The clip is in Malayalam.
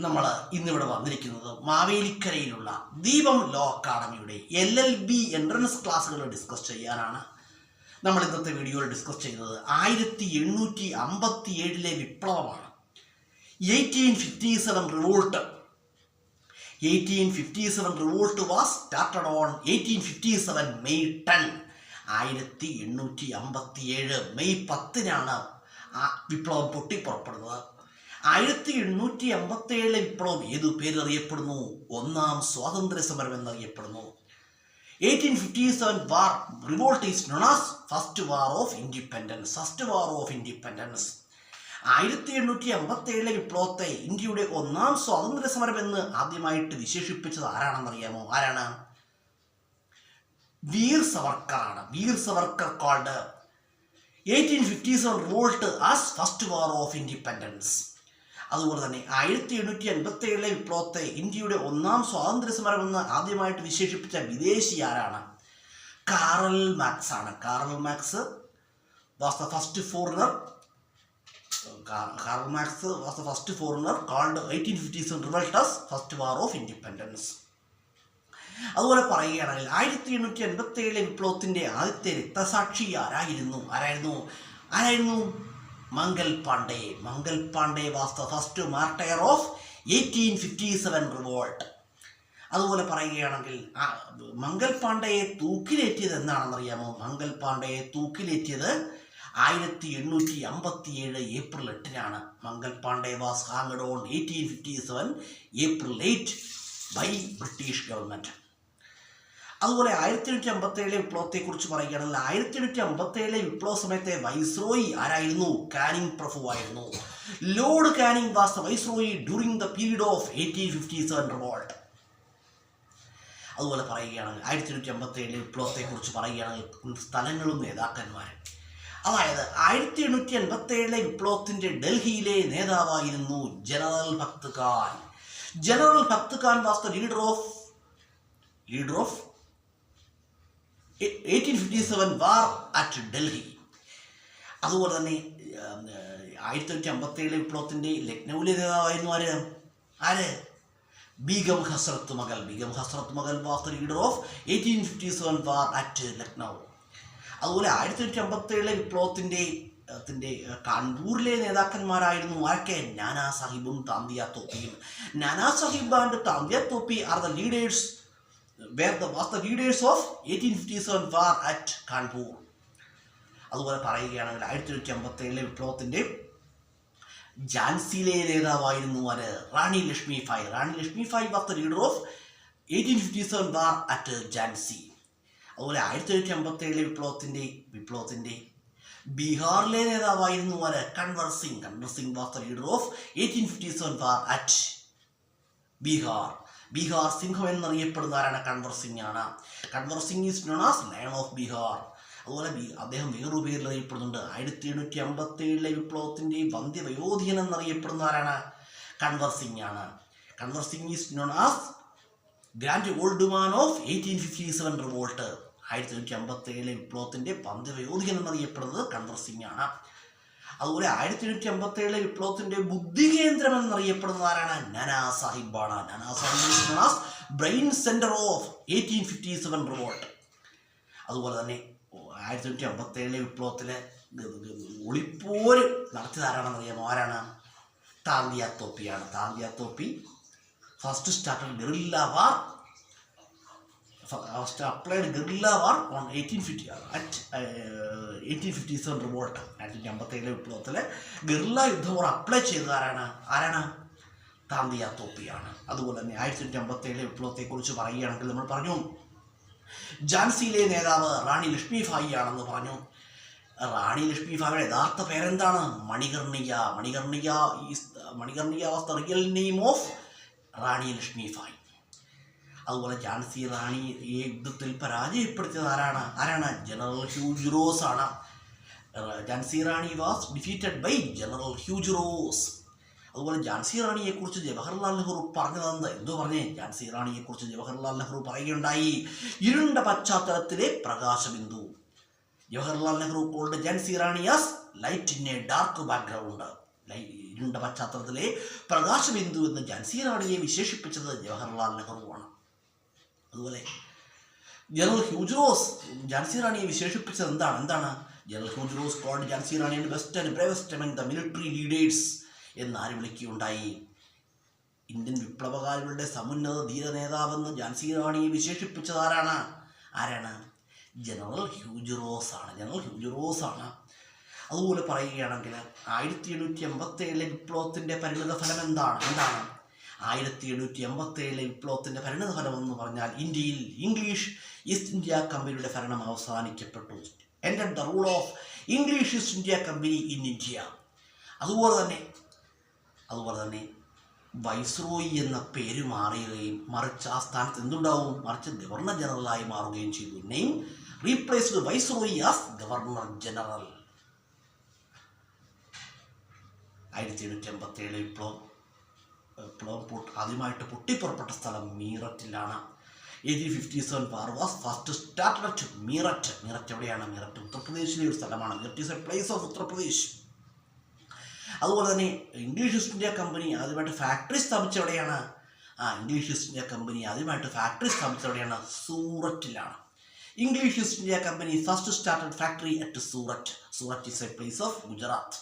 നമ്മൾ ഇന്നിവിടെ വന്നിരിക്കുന്നത് മാവേലിക്കരയിലുള്ള ദീപം ലോ അക്കാഡമിയുടെ LLB എൻട്രൻസ് ക്ലാസ്സുകൾ ഡിസ്കസ് ചെയ്യാനാണ്. നമ്മൾ ഇന്നത്തെ വീഡിയോയിൽ ഡിസ്കസ് ചെയ്യുന്നത് 1857 വിപ്ലവമാണ്. 1857 revolt. 1857 revolt was started on 1857 May 10. 1857 May 10-നാണ് ആ വിപ്ലവം പൊട്ടിപ്പുറപ്പെടുന്നത്. 1857 വിപ്ലവം ഏതു പേരറിയപ്പെടുന്നു? ഒന്നാം സ്വാതന്ത്ര്യ സമരം എന്നറിയപ്പെടുന്നു. 1857 war revolt is known as first war of independence. 1857 വിപ്ലവത്തെ ഇന്ത്യയുടെ ഒന്നാം സ്വാതന്ത്ര്യ സമരം എന്ന് ആദ്യമായിട്ട് വിശേഷിപ്പിച്ചത് ആരാണെന്നറിയാമോ? ആരാണ്? വീർ സവർക്കറാണ്. Veer Savarkar called 1857 revolt as first war of independence. അതുപോലെ തന്നെ 1857 വിപ്ലവത്തെ ഇന്ത്യയുടെ ഒന്നാം സ്വാതന്ത്ര്യ സമരം എന്ന് ആദ്യമായിട്ട് വിശേഷിപ്പിച്ച വിദേശി ആരാണ്? കാറൽ മാക്സ് ആണ്. Karl Marx was the first foreigner. Karl Marx was the first foreigner called 1857 revolt as first war of independence. അതുപോലെ പറയുകയാണെങ്കിൽ 1857 വിപ്ലവത്തിൻ്റെ ആദ്യത്തെ രക്തസാക്ഷി ആരായിരുന്നു? Mangal Pandey. Mangal Pandey was the first martyr of 1857 revolt. അതുപോലെ പറയുകയാണെങ്കിൽ മംഗൽ പാണ്ഡെയെ തൂക്കിലേറ്റിയത് എന്താണെന്നറിയാമോ? മംഗൽ പാണ്ഡെയെ തൂക്കിലേറ്റിയത് 1857 ഏപ്രിൽ 8-നാണ്. Mangal Pandey was hanged on 1857 April 8 by British government. അതുപോലെ 1857 വിപ്ലവത്തെക്കുറിച്ച് പറയുകയാണെങ്കിൽ 1857 വിപ്ലവ സമയത്തെ വൈസ്രോയി ആരായിരുന്നു? കാനിങ് പ്രഭു ആയിരുന്നു. Lord Canning was the viceroy during the period of 1857 revolt. അതുപോലെ പറയുകയാണെങ്കിൽ 1857 വിപ്ലവത്തെക്കുറിച്ച് പറയുകയാണെങ്കിൽ സ്ഥലങ്ങളും നേതാക്കന്മാരും. അതായത് 1857 വിപ്ലവത്തിൻ്റെ ഡൽഹിയിലെ നേതാവായിരുന്നു general Bakht Khan. General Bakht Khan was the leader of 1857 war at Delhi. അതുപോലെ തന്നെ 1857 വിപ്ലവത്തിൻ്റെ ലക്നൌവിലെ നേതാവായിരുന്നു ആര്? ബീഗം ഹസ്രത്ത് മഹൽ. ബീഗം ഹസ്രത്ത് Mahal was the leader of 1857 war at Lucknow. അതുപോലെ 1857 വിപ്ലവത്തിൻ്റെ കാൺപൂരിലെ നേതാക്കന്മാരായിരുന്നു ആരൊക്കെ? നാനാ സാഹിബും താന്തിയ തോപ്പിയും. Nana Sahib and Tantia Tope are the leaders was the leaders of 1857 war at Kanpur. അതുപോലെ പറയുകയാണെങ്കിൽ 1857 വിപ്ലവത്തിൻ്റെ ഝാൻസിയിലെ നേതാവായിരുന്നു റാണി ലക്ഷ്മിഭായ്. റാണി Lakshmibai was the leader of 1857 war at Jhansi. അതുപോലെ 1857 വിപ്ലവത്തിൻ്റെ ബീഹാറിലെ നേതാവായിരുന്നു Kanwar Singh. Kanwar Singh was the leader of 1857 war at Bihar. Bihar സിംഹം എന്നറിയപ്പെടുന്ന ആരാണ്? കൻവർ സിംഗ് ആണ്. Kanwar Singh is known as lion of Bihar. അതുപോലെ അദ്ദേഹം വേറൊരു പേരിൽ അറിയപ്പെടുന്നുണ്ട്. 1857 വിപ്ലവത്തിൻ്റെ വന്ധ്യവയോധികൻ എന്നറിയപ്പെടുന്ന ആരാണ്? കൻവർ സിംഗ് ആണ്. Kanwar Singh is known as grand old man of 1857 revolt. 1857 വിപ്ലവത്തിൻ്റെ വന്ധ്യവയോധികൻ എന്നറിയപ്പെടുന്നത് കൻവർ സിംഗ് ആണ്. അതുപോലെ 1857 വിപ്ലവത്തിൻ്റെ ബുദ്ധി കേന്ദ്രം എന്നറിയപ്പെടുന്ന ആരാണ്? നാനാ സാഹിബാണ്. Nana Sahib brain centre of 1857 revolt. അതുപോലെ തന്നെ 1857 വിപ്ലവത്തിലെ ഒളിപ്പോര് നടത്തിയത് ആരാണെന്നറിയാമോ? ആരാണ്? താന്തിയ തോപ്പിയാണ്. Tantia Tope first started guerrilla war applied guerrilla war on 1857 revolt. 1857 വിപ്ലവത്തിലെ ഗറില്ല യുദ്ധം അപ്ലൈ ചെയ്തത് ആരാണ്? താന്തിയ തോപ്പിയാണ്. അതുപോലെ തന്നെ 1857 വിപ്ലവത്തെക്കുറിച്ച് പറയുകയാണെങ്കിൽ നമ്മൾ പറഞ്ഞു ഝാൻസിയിലെ നേതാവ് റാണി ലക്ഷ്മിഭായി ആണെന്ന് പറഞ്ഞു. റാണി ലക്ഷ്മിഭായിയുടെ യഥാർത്ഥ പേരെന്താണ്? Manikarnika. Manikarnika was the real name of Rani Lakshmibai. അതുപോലെ ഝാൻസി റാണിയെ യുദ്ധത്തിൽ പരാജയപ്പെടുത്തിയത് ആരാണ്? ജനറൽ ഹ്യൂജ് റോസ് ആണ്. Jhansi Rani was defeated by General Hugh Rose. അതുപോലെ ഝാൻസി റാണിയെക്കുറിച്ച് ജവഹർലാൽ നെഹ്റു പറഞ്ഞതെന്ന് ഝാൻസി റാണിയെക്കുറിച്ച് ജവഹർലാൽ നെഹ്റു പറയുകയുണ്ടായി, ഇരുണ്ട പശ്ചാത്തലത്തിലെ പ്രകാശബിന്ദു. Jawaharlal Nehru called Jhansi Rani as light in a dark background. ഇരുണ്ട പശ്ചാത്തലത്തിലെ പ്രകാശബിന്ദു എന്ന് ഝാൻസി റാണിയെ വിശേഷിപ്പിച്ചത് ജവഹർലാൽ നെഹ്റുവാണ്. അതുപോലെ ജനറൽ ഹ്യൂജ് റോസ് ഝാൻസി റാണിയെ വിശേഷിപ്പിച്ചത് എന്താണ് General Hugh Rose called Jhansi Rani best and bravest among the military leaders എന്ന് ആര് വിളിക്കുകയുണ്ടായി? ഇന്ത്യൻ വിപ്ലവകാരികളുടെ സമുന്നത ധീര നേതാവെന്ന് ഝാൻസി റാണിയെ വിശേഷിപ്പിച്ചത് ആരാണ്? ജനറൽ ഹ്യൂജ് റോസ് ആണ്. അതുപോലെ പറയുകയാണെങ്കിൽ 1787 വിപ്ലവത്തിൻ്റെ പരിണിത ഫലം എന്താണ്? 1787 വിപ്ലവത്തിൻ്റെ പരിണിത ഫലം എന്ന് പറഞ്ഞാൽ ഇന്ത്യയിൽ ഇംഗ്ലീഷ് ഈസ്റ്റ് ഇന്ത്യ കമ്പനിയുടെ ഭരണം അവസാനിക്കപ്പെട്ടു. Ended the rule of English East India Company in India. അതുപോലെ തന്നെ വൈസ്രോയി എന്ന പേര് മാറുകയും മറിച്ച് ആ സ്ഥാനത്ത് മറിച്ച് ഗവർണർ ജനറലായി മാറുകയും ചെയ്തു. Name replaced viceroy as governor general. 1787 വിപ്ലവം ആദ്യമായിട്ട് പൊട്ടിപ്പുറപ്പെട്ട സ്ഥലം മീററ്റിലാണ്. 1857 war was first started at Meerut. എവിടെയാണ്? മീററ്റ് ഉത്തർപ്രദേശിലെ ഒരു സ്ഥലമാണ്. Meerut is a place of Uttar Pradesh. അതുപോലെ തന്നെ ഇംഗ്ലീഷ് ഈസ്റ്റ് ഇന്ത്യ കമ്പനി ആദ്യമായിട്ട് ഫാക്ടറി സ്ഥാപിച്ചത് എവിടെയാണ്? ഇംഗ്ലീഷ് ഈസ്റ്റ് ഇന്ത്യ കമ്പനി ആദ്യമായിട്ട് ഫാക്ടറി സ്ഥാപിച്ചത് എവിടെയാണ്? സൂററ്റിലാണ്. English East India Company first started factory at Surat. Surat is a place of Gujarat.